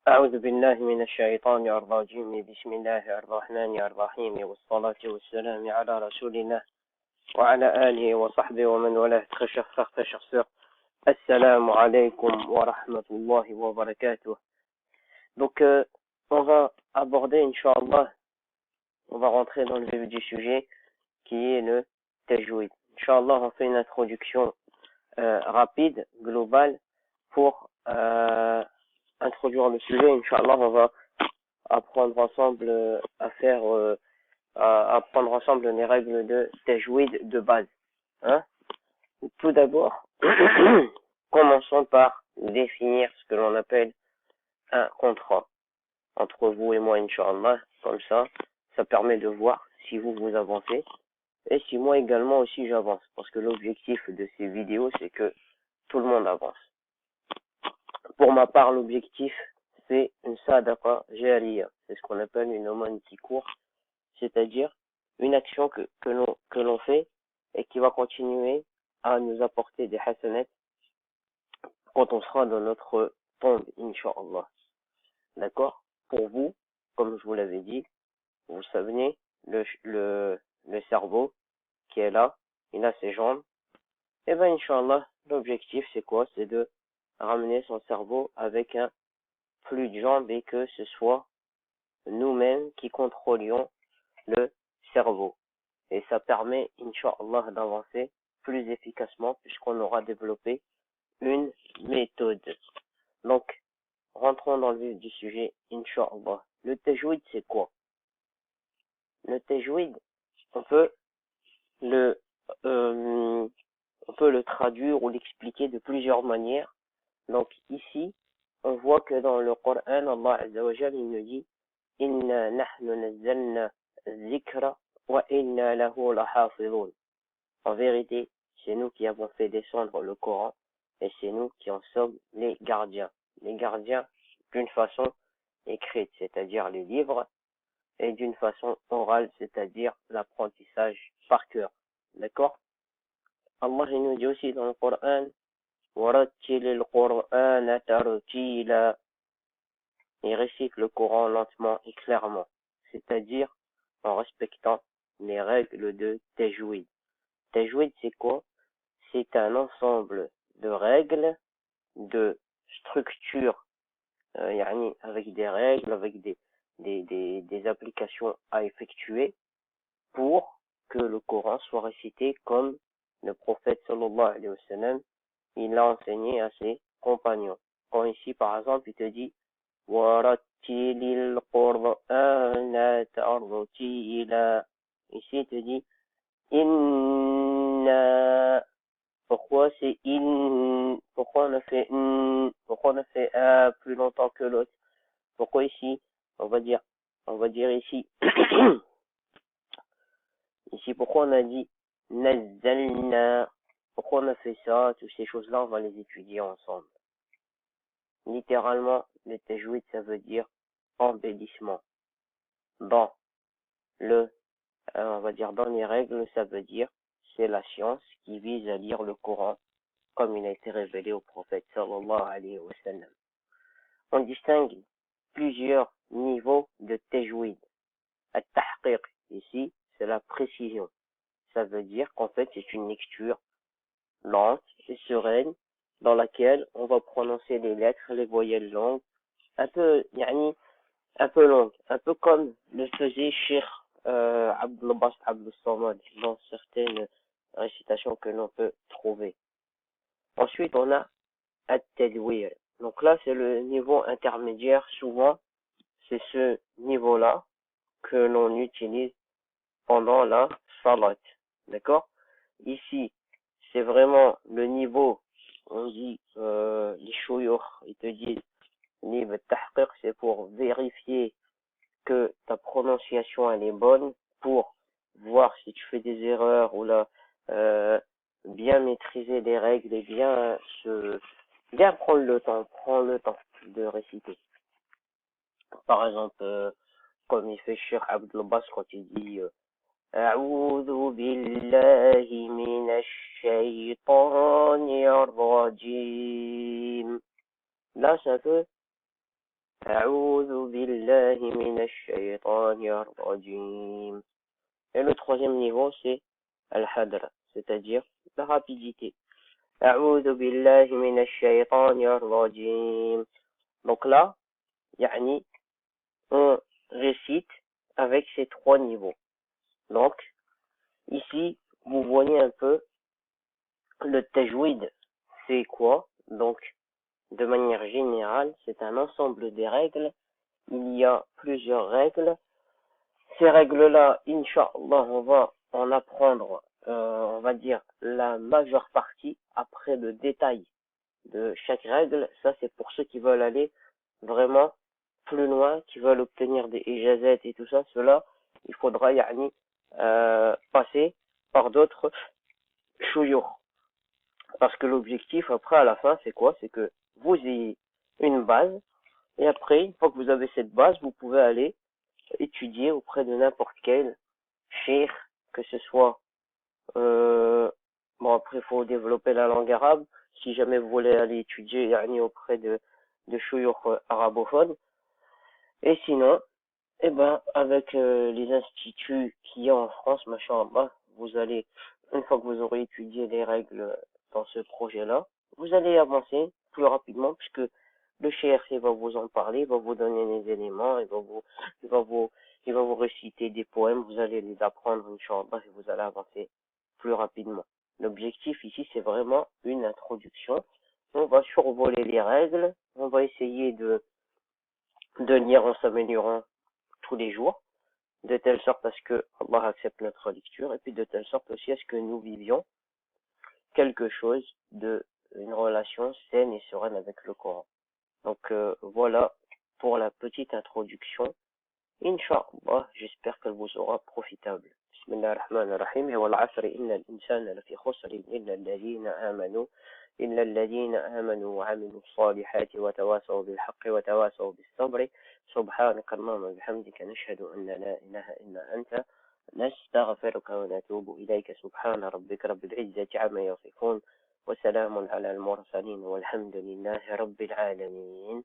أعوذ بالله من الشيطان الرجيم بسم الله الرحمن الرحيم والصلاة والسلام على رسول الله وعلى آله وصحبه ومن والاه. Très chers frères, très chers sœurs, Assalamu alaikum wa rahmatullahi wa barakatuh. Donc, on va aborder, Inch'Allah, on va rentrer dans le vif du sujet qui est le tajwid. Inch'Allah, on fait une introduction rapide, globale, pour introduire le sujet. Inch'Allah, on va apprendre ensemble à apprendre ensemble les règles de tajwid de base. Tout d'abord, commençons par définir ce que l'on appelle un contrat entre vous et moi, Inch'Allah. Comme ça permet de voir si vous avancez et si moi également aussi j'avance. Parce que l'objectif de ces vidéos, c'est que tout le monde avance. Pour ma part, l'objectif, c'est une sadaqa jariya. C'est ce qu'on appelle une aumône qui court, c'est-à-dire une action que l'on fait et qui va continuer à nous apporter des hasanats quand on sera dans notre tombe, Inch'Allah. D'accord? Pour vous, comme je vous l'avais dit, vous savez, le cerveau qui est là, il a ses jambes. Et bien, Inch'Allah, l'objectif, c'est quoi? C'est de ramener son cerveau avec un flux de jambes et que ce soit nous-mêmes qui contrôlions le cerveau. Et ça permet, Inch'Allah, d'avancer plus efficacement puisqu'on aura développé une méthode. Donc, rentrons dans le vif du sujet, Inch'Allah. Le tajwid, c'est quoi? Le tajwid, on peut le traduire ou l'expliquer de plusieurs manières. Donc ici, on voit que dans le Coran, Allah Azza wa Jalla, il nous dit Inna nahnu nazzalna zikra wa inna lahu lahafidun. En vérité, c'est nous qui avons fait descendre le Coran et c'est nous qui en sommes les gardiens. Les gardiens d'une façon écrite, c'est-à-dire les livres, et d'une façon orale, c'est-à-dire l'apprentissage par cœur. D'accord? Allah il nous dit aussi dans le Coran وَرَتِّلِ الْقُرْآنَ تَرْتِيلًا. Il récite le Coran lentement et clairement, c'est-à-dire en respectant les règles de tajwid. Tajwid, c'est quoi? C'est un ensemble de règles, de structures, avec des règles, avec des applications à effectuer pour que le Coran soit récité comme le prophète sallallahu alayhi wa sallam il l'a enseigné à ses compagnons. Quand ici par exemple il te dit وَرَتِّلِ الْقُرْآنَ تَرْتِيلًا. Ici il te dit Inna. Pourquoi c'est in? Pourquoi on a fait in? Pourquoi on a fait a plus longtemps que l'autre? Pourquoi ici on va dire ici ici pourquoi on a dit nazzalna? Pourquoi on a fait ça? Toutes ces choses-là on va les étudier ensemble. Littéralement, le tajwid ça veut dire embellissement. Dans on va dire dans les règles, ça veut dire c'est la science qui vise à lire le Coran comme il a été révélé au prophète sallallahu alayhi wa sallam. On distingue plusieurs niveaux de tajwid. At-tahqiq, ici, c'est la précision. Ça veut dire qu'en fait, c'est une lecture lente et sereine dans laquelle on va prononcer les lettres, les voyelles longues, un peu longues, un peu comme le faisait Cheikh Abdul Basit Abdul Samad dans certaines récitations que l'on peut trouver. Ensuite, on a At-Tadwir. Donc là, c'est le niveau intermédiaire. Souvent, c'est ce niveau-là que l'on utilise pendant la salat. D'accord? Ici, c'est vraiment le niveau, on dit, les shuyukh, ils te disent, niveau tahqiq, c'est pour vérifier que ta prononciation elle est bonne, pour voir si tu fais des erreurs ou là, bien maîtriser les règles et bien prendre le temps de réciter. Par exemple, comme il fait Cheikh Abdul Basit quand il dit أعوذ بالله من الشيطان الرجيم. Là, c'est un peu أعوذ بالله من الشيطان الرجيم. Et le troisième niveau, c'est Al-Hadr, c'est-à-dire la rapidité. أعوذ بالله من الشيطان الرجيم. Donc là, يعني, on récite avec ces trois niveaux. Donc, ici, vous voyez un peu le tajwid, c'est quoi? Donc, de manière générale, c'est un ensemble des règles. Il y a plusieurs règles. Ces règles-là, Inch'Allah, on va en apprendre, on va dire, la majeure partie après le détail de chaque règle. Ça, c'est pour ceux qui veulent aller vraiment plus loin, qui veulent obtenir des ijazat et tout ça. Cela, il faudra yani, passer par d'autres chouyours. Parce que l'objectif, après, à la fin, c'est quoi? C'est que vous ayez une base, et après, une fois que vous avez cette base, vous pouvez aller étudier auprès de n'importe quel cheikh, que ce soit, bon, après, il faut développer la langue arabe, si jamais vous voulez aller étudier, yani, auprès de chouyours arabophones. Et sinon, eh ben, avec les instituts qu'il y a en France, machallah, vous allez, une fois que vous aurez étudié les règles dans ce projet-là, vous allez avancer plus rapidement puisque le CRC va vous en parler, il va vous donner les éléments, il va vous, il va vous réciter des poèmes, vous allez les apprendre, inchallah, et vous allez avancer plus rapidement. L'objectif ici, c'est vraiment une introduction. On va survoler les règles, on va essayer de lire en s'améliorant tous les jours, de telle sorte à ce que Allah accepte notre lecture, et puis de telle sorte aussi à ce que nous vivions quelque chose de une relation saine et sereine avec le Coran. Donc voilà pour la petite introduction. Inch'Allah, j'espère qu'elle vous sera profitable. Bismillah ar-Rahman ar-Rahim. Wa al-'asri inna al-insana lafi khusr illa alladhina amanu إلا الذين آمنوا وعملوا الصالحات وتواصوا بالحق وتواصوا بالصبر سبحانك اللهم وبحمدك نشهد أن لا إله إلا أنت نستغفرك ونتوب إليك سبحان ربك رب العزة عما يصفون وسلام على المرسلين والحمد لله رب العالمين.